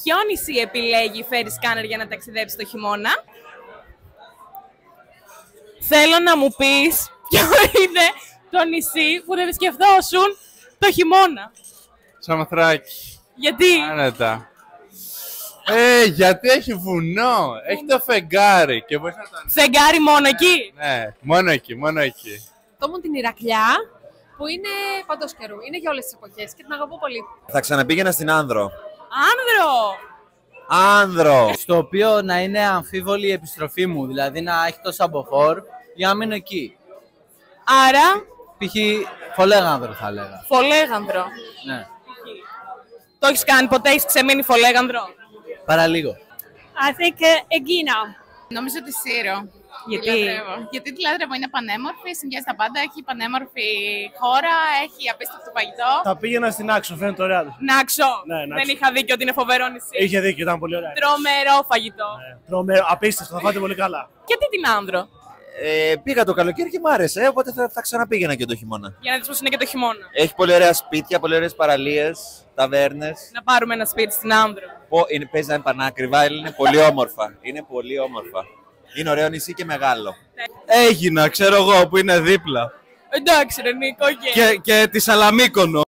Ποιο νησί επιλέγει η Fairy Scanner για να ταξιδέψει το χειμώνα? Θέλω να μου πεις ποιο είναι το νησί που θα επισκεφθόσουν το χειμώνα. Σαμοθράκη. Γιατί? Άνετα. Γιατί έχει βουνό. Έχει το φεγγάρι και μπορείς να το ανοίξεις. Φεγγάρι μόνο εκεί? Ναι, μόνο εκεί, μόνο εκεί. Το μου την Ηρακλιά, που είναι παντός καιρού. Είναι για όλες τις εποχές και την αγαπώ πολύ. Θα ξαναπήγαινα στην Άνδρο. Άνδρο! Άνδρο! Στο οποίο να είναι αμφίβολη η επιστροφή μου, δηλαδή να έχει το Σαμποφόρ για να μείνω εκεί. Άρα, Π.χ. Φολέγανδρο θα έλεγα. Φολέγανδρο. Ναι, Το έχεις κάνει ποτέ, έχεις ξεμείνει Φολέγανδρο? παραλίγο. I think Αιγίνα. Νομίζω τη Σύρο. Γιατί? Τη λατρεύω. Γιατί τη λατρεύω, είναι πανέμορφη, συνδυάζει τα πάντα, έχει πανέμορφη χώρα, έχει απίστευτο φαγητό. Θα πήγαινα στην Άξο, φαίνεται ωραία. Νάξο. Ναι, Νάξο. Δεν είχα δίκιο ότι είναι φοβερό νησί. Είχε δίκιο, ήταν πολύ ωραία. Τρομερό φαγητό. Απίστευτο, θα φάτε πολύ καλά. Γιατί την Άνδρο? Πήγα το καλοκαίρι και μ' άρεσε, οπότε θα ξαναπήγαινα και το χειμώνα. Για να δεις πώς είναι και το χειμώνα. Έχει πολύ ωραία σπίτια, πολύ ωραίες παραλίες, ταβέρνες. Να πάρουμε ένα σπίτι στην Άνδρο. Παίζει να είναι πανάκριβα, αλλά είναι πολύ όμορφα. Είναι πολύ όμορφα. Είναι ωραίο νησί και μεγάλο. Έγινα, ξέρω εγώ, που είναι δίπλα. Εντάξει ρε Νίκο, Και τη Σαλαμίκονο.